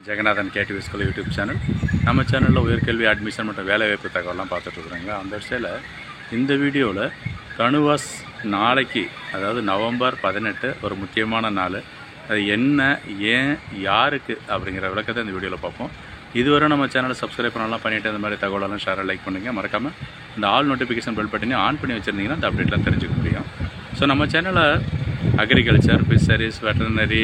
Jeganathan KTV school YouTube channel. நம்ம சேனலில் உயர்கல்வி அட்மிஷன் மற்றும் வேலைவாய்ப்பு தகவலாம் பார்த்துட்ருக்குறோங்க. அந்த வரிசையில் இந்த வீடியோவில் கணுவாஸ் நாளைக்கு, அதாவது நவம்பர் 18 ஒரு முக்கியமான நாள். அது என்ன, ஏன், யாருக்கு அப்படிங்கிற விளக்கத்தை இந்த வீடியோவில் பார்ப்போம். இதுவரை நம்ம சேனலை சப்ஸ்கிரைப் பண்ணலாம் பண்ணிவிட்டு இந்த மாதிரி தகவலெல்லாம் ஷேர் லைக் பண்ணுங்கள். மறக்காமல் இந்த ஆல் நோட்டிஃபிகேஷன் பெல் பட்டனையும் ஆன் பண்ணி வச்சுருந்தீங்கன்னா அந்த அப்டேட்லாம் தெரிஞ்சுக்க முடியும். ஸோ நம்ம சேனலில் agriculture, fisheries, veterinary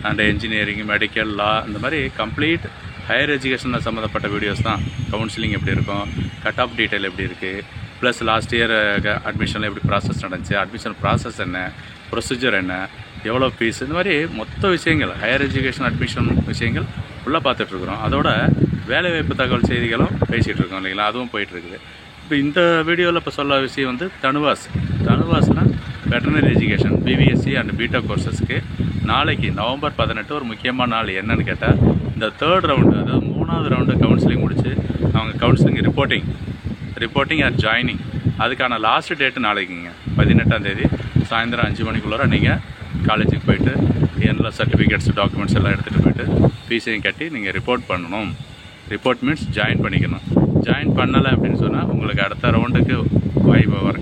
and engineering, medical, law இந்த மாதிரி கம்ப்ளீட் ஹையர் எஜுகேஷனில் சம்மந்தப்பட்ட வீடியோஸ் தான். கவுன்சிலிங் எப்படி இருக்கும், கட் ஆஃப் டீட்டெயில் எப்படி இருக்குது, ப்ளஸ் லாஸ்ட் இயர் அட்மிஷனில் எப்படி ப்ராசஸ் நடந்துச்சு, அட்மிஷன் ப்ராசஸ் என்ன, ப்ரொசீஜர் என்ன, எவ்வளோ ஃபீஸ், இந்த மாதிரி மொத்த விஷயங்கள் ஹையர் எஜுகேஷன் அட்மிஷன் விஷயங்கள் ஃபுல்லாக பார்த்துட்ருக்குறோம். அதோட வேலைவாய்ப்பு தகவல் செய்திகளும் பேசிகிட்டு இருக்கோம் இல்லைங்களா, அதுவும் போயிட்டுருக்குது. இப்போ இந்த வீடியோவில் இப்போ சொல்ல விஷயம் வந்து தனுவாஸ்னால் veterinary education BVSc and BTech கோர்சஸ்க்கு நாளைக்கு நவம்பர் 18 ஒரு முக்கியமான நாள். என்னன்னு கேட்டால் இந்த தேர்ட் ரவுண்டு, அதாவது 3வது ரவுண்டு கவுன்சிலிங் முடிச்சு அவங்க கவுன்சிலிங் ரிப்போர்ட்டிங் அண்ட் ஜாயினிங், அதுக்கான லாஸ்ட் டேட்டு நாளைக்குங்க 18ஆம் தேதி சாயந்தரம் 5 மணிக்குள்ளார நீங்கள் காலேஜுக்கு போயிட்டு எல்லா சர்டிஃபிகேட்ஸ், டாக்குமெண்ட்ஸ் எல்லாம் எடுத்துகிட்டு போயிட்டு ஃபீஸையும் கட்டி நீங்கள் ரிப்போர்ட் பண்ணணும். ரிப்போர்ட் மீன்ஸ் ஜாயின் பண்ணிக்கணும். ஜாயின் பண்ணலை அப்படின்னு சொன்னால் உங்களுக்கு அடுத்த ரவுண்டுக்கு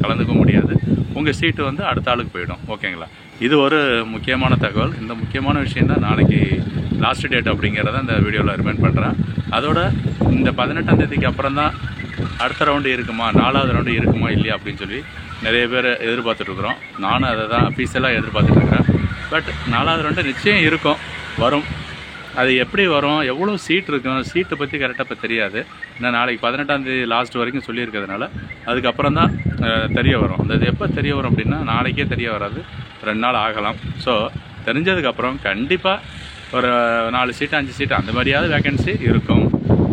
கலந்துக்க முடியாது. உங்கள் சீட்டு வந்து அடுத்த ஆளுக்கு போயிடும். ஓகேங்களா? இது ஒரு முக்கியமான தகவல். இந்த முக்கியமான விஷயம் தான் நாளைக்கு லாஸ்ட் டேட் அப்படிங்கிறத இந்த வீடியோவில் ரிமைண்ட் பண்ணுறேன். அதோட இந்த 18ஆம் தேதிக்கு அப்புறம் தான் அடுத்த ரவுண்டு இருக்குமா, 4வது ரவுண்டு இருக்குமா இல்லையா அப்படின்னு சொல்லி நிறைய பேர் எதிர்பார்த்துட்ருக்குறோம். நானும் அதை தான் அஃபீஷியலாக எதிர்பார்த்துட்ருக்குறேன். பட் 4வது ரவுண்டு நிச்சயம் இருக்கும், வரும். அது எப்படி வரும், எவ்வளோ சீட் இருக்கும், சீட்டை பற்றி கரெக்டாக இப்போ தெரியாது. ஏன்னா நாளைக்கு 18ஆம் தேதி லாஸ்ட் வரைக்கும் சொல்லியிருக்கிறதுனால அதுக்கப்புறம் தான் தெரிய வரும். அந்த இது எப்போ தெரிய வரும் அப்படின்னா நாளைக்கே தெரிய வராது, 2 நாள் ஆகலாம். ஸோ தெரிஞ்சதுக்கப்புறம் கண்டிப்பாக ஒரு 4 சீட்டு 5 சீட்டு அந்த மாதிரியாவது வேக்கன்சி இருக்கும்.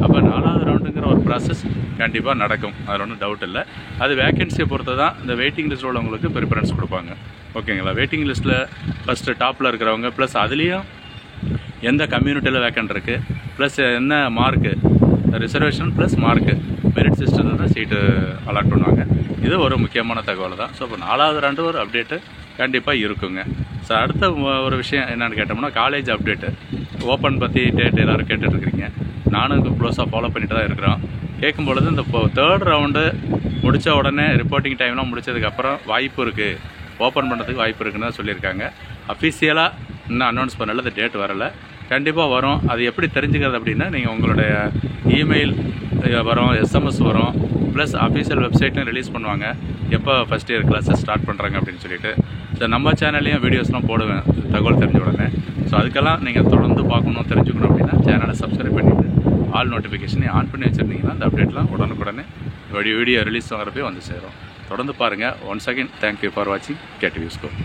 அப்போ 4வது ரவுண்டுங்கிற ஒரு ப்ராசஸ் கண்டிப்பாக நடக்கும், அதில் ஒன்றும் டவுட் இல்லை. அது வேக்கன்சியை பொறுத்து தான் இந்த வெயிட்டிங் லிஸ்ட்டில் உள்ளவங்களுக்கு ப்ரிஃபரன்ஸ் கொடுப்பாங்க. ஓகேங்களா? வெயிட்டிங் லிஸ்ட்டில் ஃபஸ்ட்டு டாப்பில் இருக்கிறவங்க, ப்ளஸ் அதுலேயும் எந்த கம்யூனிட்டியில் வேக்கன்ட் இருக்குது, ப்ளஸ் என்ன mark, reservation plus mark, merit சிஸ்டத்தில் தான் சீட்டு அலாட் பண்ணுவாங்க. இது ஒரு முக்கியமான தகவல் தான். ஸோ இப்போ 4வது ரவுண்டு ஒரு அப்டேட்டு கண்டிப்பாக இருக்குங்க. ஸோ அடுத்த ஒரு விஷயம் என்னென்னு கேட்டோம்னா காலேஜ் அப்டேட்டு. ஓப்பன் பற்றி டேட் எல்லோரும் கேட்டுட்ருக்கிறீங்க. நானும் இது க்ளோஸாக ஃபாலோ பண்ணிட்டு தான் இருக்கிறோம். கேட்கும்பொழுது இந்த தேர்ட் ரவுண்டு முடித்த உடனே ரிப்போர்ட்டிங் டைம்லாம் முடித்ததுக்கப்புறம் வாய்ப்பு இருக்குது, ஓப்பன் பண்ணுறதுக்கு வாய்ப்பு இருக்குன்னு தான் சொல்லியிருக்காங்க. அஃபிஷியலாக இன்னும் அனௌன்ஸ் பண்ணல, அந்த டேட் வரலை. கண்டிப்பாக வரும். அது எப்படி தெரிஞ்சுக்கிறது அப்படின்னா நீங்கள் உங்களுடைய இமெயில் வரும், எஸ்எம்எஸ் வரும், ப்ளஸ் அஃபீஷியல் வெப்சைட்லையும் ரிலீஸ் பண்ணுவாங்க எப்போ ஃபஸ்ட் இயர் கிளாஸஸ் ஸ்டார்ட் பண்ணுறாங்க அப்படின்னு சொல்லிட்டு. ஸோ நம்ம சேனல்லையும் வீடியோஸ்லாம் போடுவேன் தகவல் தெரிஞ்ச உடனே. ஸோ அதுக்கெல்லாம் நீங்கள் தொடர்ந்து பார்க்கணும், தெரிஞ்சுக்கணும் அப்படின்னா சேனலை சப்ஸ்கிரைப் பண்ணிவிட்டு ஆல் நோட்டிஃபிகேஷனை ஆன் பண்ணி வச்சுருந்தீங்கன்னா அந்த அப்டேட்லாம் உடனுக்குடனே வீடியோ ரிலீஸ் ஆகிறப்பே வந்து சேரும். தொடர்ந்து பாருங்கள். ஒன்ஸ் அகெயின் தேங்க்யூ ஃபார் வாட்சிங் கேடிவி ஸ்கூல்.